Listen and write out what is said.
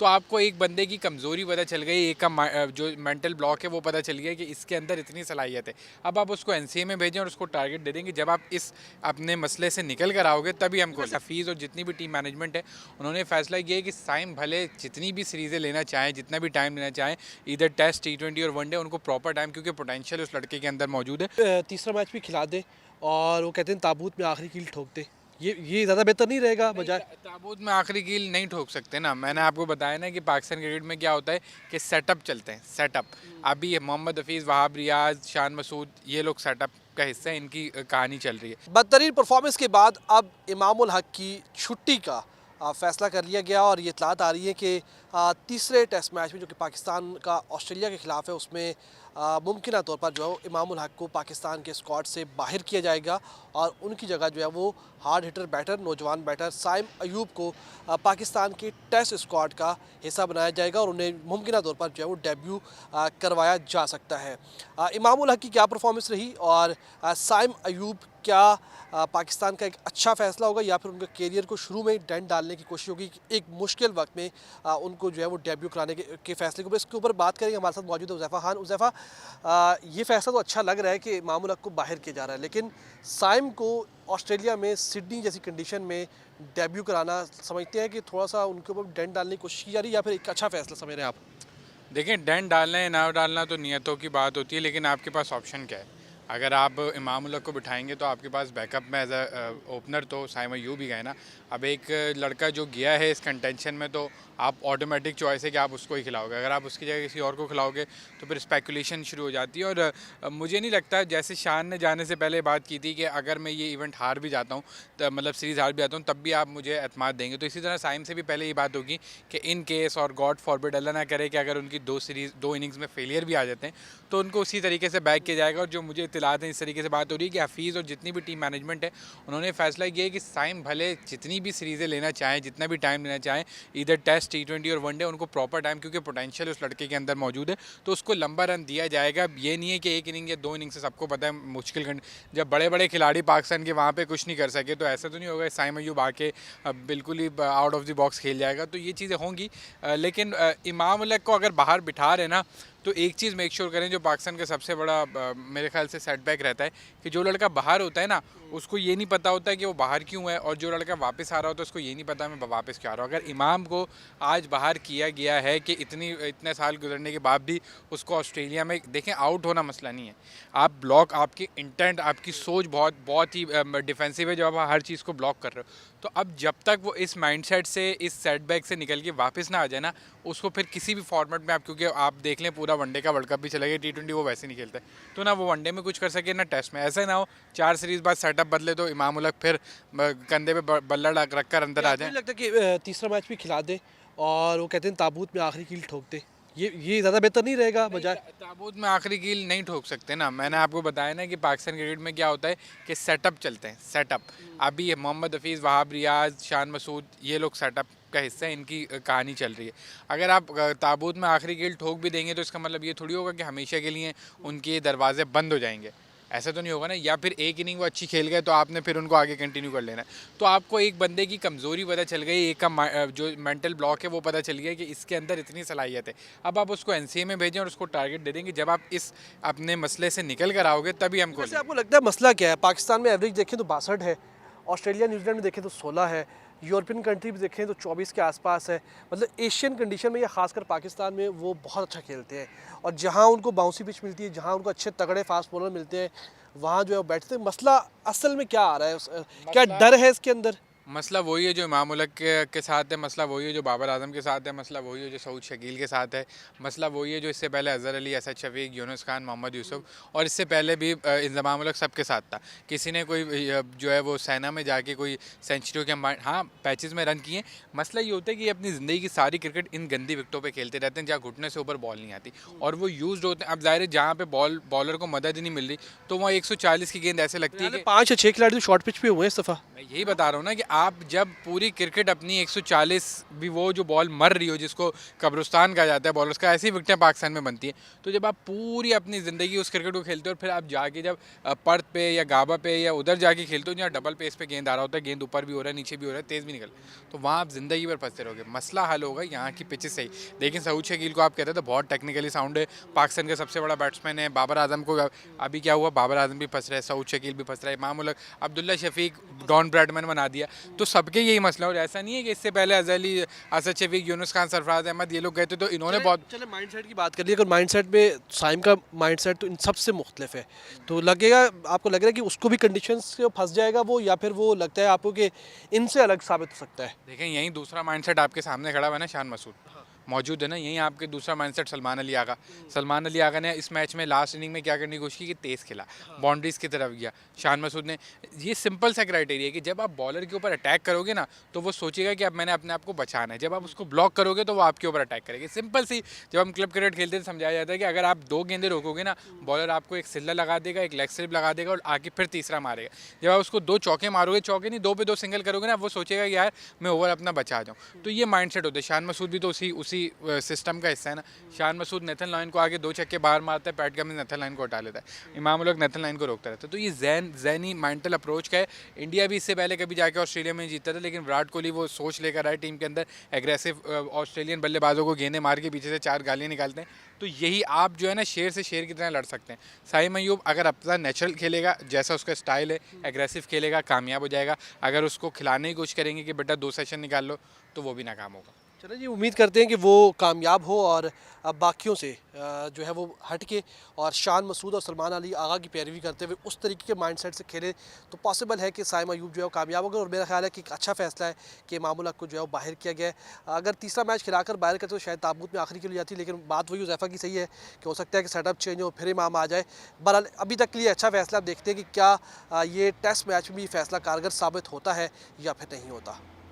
तो आपको एक बंदे की कमज़ोरी पता चल गई, एक का जो मेंटल ब्लॉक है वो पता चल गया कि इसके अंदर इतनी सलाहियत है। अब आप उसको एनसीए में भेजें और उसको टारगेट दे दें कि जब आप इस अपने मसले से निकल कर आओगे तभी हम खोलें। हफीज़ और जितनी भी टीम मैनेजमेंट है उन्होंने फैसला किया है कि साइम भले जितनी भी सीरीज़ें लेना चाहें, जितना भी टाइम लेना चाहें, इधर टेस्ट, T20 और वनडे, उनको प्रॉपर टाइम, क्योंकि पोटेंशियल उस लड़के के अंदर मौजूद है। तीसरा मैच भी खिला दे और वो कहते हैं ताबूत में आखिरी कील ठोक दे। ये ज़्यादा बेहतर नहीं रहेगा नहीं, बजाय। ताबूत में आखिरी कील नहीं ठोक सकते ना। मैंने आपको बताया ना कि पाकिस्तान क्रिकेट में क्या होता है कि सेटअप चलते हैं, सेटअप। अभी मोहम्मद हफीज़, वहाब रियाज, शान मसूद, ये लोग सेटअप का हिस्सा है, इनकी कहानी चल रही है। बदतरीन परफॉर्मेंस के बाद अब इमामुल हक की छुट्टी का फैसला कर लिया गया और ये इतलात आ रही है कि तीसरे टेस्ट मैच में जो कि पाकिस्तान का ऑस्ट्रेलिया के ख़िलाफ़ है उसमें मुमकिन तौर पर जो है इमामुल हक को पाकिस्तान के स्क्वाड से बाहर किया जाएगा और उनकी जगह जो है वो हार्ड हिटर बैटर, नौजवान बैटर साइम अयूब को पाकिस्तान के टेस्ट स्क्वाड का हिस्सा बनाया जाएगा और उन्हें मुमकिन तौर पर जो है वो डेब्यू करवाया जा सकता है। इमामुल हक की क्या परफॉर्मेंस रही और साइम अयूब क्या पाकिस्तान का एक अच्छा फ़ैसला होगा या फिर उनके कैरियर को शुरू में डेंट डालने की कोशिश होगी कि एक मुश्किल वक्त में उनको जो है वो डेब्यू कराने के फ़ैसले के ऊपर, इसके ऊपर बात करेंगे। हमारे साथ मौजूद है उज़ैफ़ा खान। उज़ैफ़ा, ये फ़ैसला तो अच्छा लग रहा है कि इमामुल हक को बाहर किया जा रहा है, लेकिन साइम को ऑस्ट्रेलिया में सिडनी जैसी कंडीशन में डेब्यू कराना समझते हैं कि थोड़ा सा उनके ऊपर डेंट डालने की कोशिश की जा रही है या फिर एक अच्छा फ़ैसला समझ रहे हैं आप? देखें, डेंट डालना है ना डालना तो नियतों की बात होती है, लेकिन आपके पास ऑप्शन क्या है? अगर आप इमामुल हक को बिठाएंगे तो आपके पास बैकअप में एज अ ओपनर तो साइम अय्यूब ही गए ना। अब एक लड़का जो गया है इस कंटेंशन में, तो आप ऑटोमेटिक चॉइस है कि आप उसको ही खिलाओगे। अगर आप उसकी जगह किसी और को खिलाओगे तो फिर स्पेकुलेशन शुरू हो जाती है। और मुझे नहीं लगता, जैसे शान ने जाने से पहले बात की थी कि अगर मैं ये इवेंट हार भी जाता हूँ, तो मतलब सीरीज़ हार भी जाता हूँ, तब भी आप मुझे एतमाद देंगे। तो इसी तरह साइम से भी पहले ये बात होगी कि इन केस, और गॉड फॉरबिड, अल्लाह ना करे कि अगर उनकी दो इनिंग्स में फेलियर भी आ जाते हैं तो उनको उसी तरीके से बैक किया जाएगा। और जो मुझे इत्तलात हैं, इस तरीके से बात हो रही है कि हफीज़ और जितनी भी टीम मैनेजमेंट है उन्होंने फैसला किया है कि साइम भले जितनी भी सीरीज़ें लेना चाहें, जितना भी टाइम लेना चाहें, इधर टेस्ट, T20 और वनडे, उनको प्रॉपर टाइम, क्योंकि पोटेंशियल उस लड़के के अंदर मौजूद है, तो उसको लंबा रन दिया जाएगा। ये नहीं है कि एक इनिंग या दो इनिंग से, सबको पता है मुश्किल जब बड़े बड़े खिलाड़ी पाकिस्तान के वहाँ पे कुछ नहीं कर सके, तो ऐसा तो नहीं होगा साइम अय्यूब आके बिल्कुल ही आउट ऑफ द बॉक्स खेल जाएगा। तो ये चीज़ें होंगी, लेकिन इमाम उल हक को अगर बाहर बिठा रहे ना, तो एक चीज़ मेक श्योर करें, जो पाकिस्तान का सबसे बड़ा मेरे ख्याल से सेटबैक रहता है कि जो लड़का बाहर होता है ना, उसको ये नहीं पता होता है कि वो बाहर क्यों है, और जो लड़का वापस आ रहा होता है उसको ये नहीं पता मैं वापस क्यों आ रहा हूँ। अगर इमाम को आज बाहर किया गया है कि इतने साल गुजरने के बाद भी उसको ऑस्ट्रेलिया में, देखें, आउट होना मसला नहीं है। आप ब्लॉक, आपकी इंटेंट, आपकी सोच बहुत बहुत ही डिफेंसिव है जब आप हर चीज़ को ब्लॉक कर रहे हो। तो अब जब तक वो इस माइंडसेट से, इस सेटबैक से निकल के वापस ना आ जाए ना, उसको फिर किसी भी फॉर्मेट में आप, क्योंकि आप देख लें पूरा वनडे का वर्ल्ड कप भी चला गया, T20 वो वैसे नहीं खेलता है, तो ना वो वनडे में कुछ कर सके ना टेस्ट में। ऐसा ना हो 4 सीरीज़ बाद सेटअप बदले तो इमाम उल हक फिर कंधे पे बल्ला रख कर अंदर आ आपको नहीं जाए। लगता कि तीसरा मैच भी खिला दे और वो कहते हैं ताबूत में आखिरी कील ठोक दे? ये ज़्यादा बेहतर नहीं रहेगा नहीं, बजाय। ताबूत में आखिरी कील नहीं ठोक सकते ना। मैंने आपको बताया ना कि पाकिस्तान क्रिकेट में क्या होता है कि सेटअप चलते हैं, सेटअप। अभी मोहम्मद हफीज़, वहाब रियाज, शान मसूद, ये लोग सेटअप का हिस्सा है, इनकी कहानी चल रही है। अगर आप ताबूत में आखिरी कील ठोक भी देंगे तो इसका मतलब ये थोड़ी होगा कि हमेशा के लिए उनके दरवाजे बंद हो जाएंगे। ऐसा तो नहीं होगा ना। या फिर एक इनिंग वो अच्छी खेल गए तो आपने फिर उनको आगे कंटिन्यू कर लेना है। तो आपको एक बंदे की कमज़ोरी पता चल गई, एक का जो मेंटल ब्लॉक है वो पता चल गया कि इसके अंदर इतनी सलाहियत है। अब आप उसको एनसीए में भेजें और उसको टारगेट दे दें कि जब आप इस अपने मसले से निकल कर आओगे तभी हम वैसे खोलेंगे। आपको लगता है मसला क्या है? पाकिस्तान में एवरेज देखें तो 62 है, ऑस्ट्रेलिया न्यूजीलैंड में देखें तो 16 है, यूरोपियन कंट्री भी देखें तो 24 के आसपास है। मतलब एशियन कंडीशन में या खासकर पाकिस्तान में वो बहुत अच्छा खेलते हैं और जहाँ उनको बाउंसी पिच मिलती है, जहाँ उनको अच्छे तगड़े फास्ट बॉलर मिलते हैं, वहाँ जो है वो बैठते हैं। मसला असल में क्या आ रहा है? क्या मसला डर है इसके अंदर? मसला वही है जो इमाम उल हक के साथ है, मसला वही है जो बाबर आजम के साथ है, मसला वही है जो सऊद शकील के साथ है, मसला वही है जो इससे पहले अज़हर अली, असद शफीक, यूनुस खान, मोहम्मद यूसुफ, और इससे पहले भी इंज़माम उल हक सबके साथ था। किसी ने कोई जो है वो सेना में जाके कोई सेंचुरी के हाँ पैचेस में रन किए। मसला ये होता है कि अपनी ज़िंदगी की सारी क्रिकेट इन गंदी विकटों पर खेलते रहते हैं जहाँ घुटने से ऊपर बॉल नहीं आती, और वो यूज़ होते हैं। अब ज़ाहिर है जहाँ पे बॉलर को मदद ही नहीं मिल रही, तो वहाँ 140 की गेंद ऐसे लगती है कि 5 या 6 खिलाड़ी तो शॉर्ट पिच पे हुए हैं इस दफ़ा। मैं यही बता रहा हूँ ना कि आप जब पूरी क्रिकेट अपनी 140 भी वो जो बॉल मर रही हो जिसको कब्रिस्तान कहा जाता है बॉलर्स का, ऐसी विकेटें पाकिस्तान में बनती हैं। तो जब आप पूरी अपनी ज़िंदगी उस क्रिकेट को खेलते हो और फिर आप जाके जब पर्थ पे या गाबा पे या उधर जाके खेलते हो जहाँ डबल पेस पे गेंद आ रहा होता है, गेंद ऊपर भी हो रहा है नीचे भी हो रहा है, तेज़ भी निकल, तो वहाँ आप ज़िंदगी भर फंसते रहोगे। मसला हल होगा यहाँ की पिचेस से ही। लेकिन सऊद शकील को आप कहते थे बहुत टेक्निकली साउंड है, पाकिस्तान के सबसे बड़ा बैट्समैन है। बाबर आजम को अभी क्या हुआ, बाबर आजम भी फंस रहे हैं, सऊद शकील भी फंस रहा है, इमाम उल हक, अब्दुल्ला शफीक, डॉन ब्रैडमैन बना दिया। तो सबके यही मसला, और ऐसा नहीं है कि इससे पहले अजहली, असद शफीक, यूनुस खान, सरफराज अहमद ये लोग गए थे तो इन्होंने बहुत। चले माइंडसेट की बात कर ली, अगर माइंडसेट में साइम का माइंडसेट तो इन सबसे मुख्तलिफ है, तो लगेगा आपको लग रहा है कि उसको भी कंडीशंस से फंस जाएगा वो, या फिर वो लगता है आपको कि इनसे अलग साबित हो सकता है? देखें यही दूसरा माइंडसेट आपके सामने खड़ा हुआ है ना, शान मसूद मौजूद है ना, यहीं आपके दूसरा माइंडसेट सलमान अली आगा। सलमान अली आगा ने इस मैच में लास्ट इनिंग में क्या करने की कोशिश की कि तेज़ खेला, बाउंड्रीज की तरफ गया। शान मसूद ने, ये सिंपल सा क्राइटेरिया है कि जब आप बॉलर के ऊपर अटैक करोगे ना तो वो सोचेगा कि अब मैंने अपने आप को बचाना है, जब आप उसको ब्लॉक करोगे तो वो आपके ऊपर अटैक करेगी। सिंपल सी, जब हम क्लब क्रिकेट खेलते हैं समझाया जाता है कि अगर आप 2 गेंदें रोकोगे ना, बॉलर आपको एक सिल्ला लगा देगा, एक लेग स्लिप लगा देगा और आगे फिर तीसरा मारेगा। जब आप उसको 2 चौके मारोगे, चौके नहीं 2 पे 2 सिंगल करोगे ना, वो सोचेगा कि यार मैं ओवर अपना बचा जाऊँ। तो ये माइंडसेट होता है। शान मसूद भी तो उसी सिस्टम का हिस्सा है ना। शान मसूद नेथन लाइन को आगे 2 छक्के बाहर मारता है, पैट कमिंस नेथन लाइन को हटा लेता है, इमाम उल हक नेथन लाइन को रोकता रहता है। तो ये जैनी मेंटल अप्रोच का है। इंडिया भी इससे पहले कभी जाके ऑस्ट्रेलिया में जीता था, लेकिन विराट कोहली वो सोच लेकर आए टीम के अंदर, एग्रेसिव ऑस्ट्रेलियन बल्लेबाजों को गेंदें मार के पीछे से 4 गालियाँ निकालते हैं। तो यही आप जो है ना शेर से शेर की तरह लड़ सकते हैं। साइम अयूब अगर अपना नेचुरल खेलेगा, जैसा उसका स्टाइल है, एग्रेसिव खेलेगा, कामयाब हो जाएगा। अगर उसको खिलाने की कोशिश करेंगे कि बेटा 2 सेशन निकाल लो, तो वो भी नाकाम होगा। चलो जी, उम्मीद करते हैं कि वो कामयाब हो और अब बाकियों से जो है वो हट के और शान मसूद और सलमान अली आगा की पैरवी करते हुए उस तरीके के माइंडसेट से खेले तो पॉसिबल है कि साइम अयूब जो है वो कामयाब होगा। और मेरा ख्याल है कि एक अच्छा फैसला है कि इमाम उल हक को जो है वो बाहर किया गया है। अगर तीसरा मैच खिलाकर बाहर करते तो शायद ताबूत में आखिरी के लिए जाती, लेकिन बात वही हुज़ैफ़ा की सही है कि हो सकता है कि सेटअप चेंज हो, फिर इमाम आ जाए। बहरहाल अभी तक के लिए अच्छा फैसला। अब देखते हैं कि क्या ये टेस्ट मैच में भी फैसला कारगर साबित होता है या फिर नहीं होता।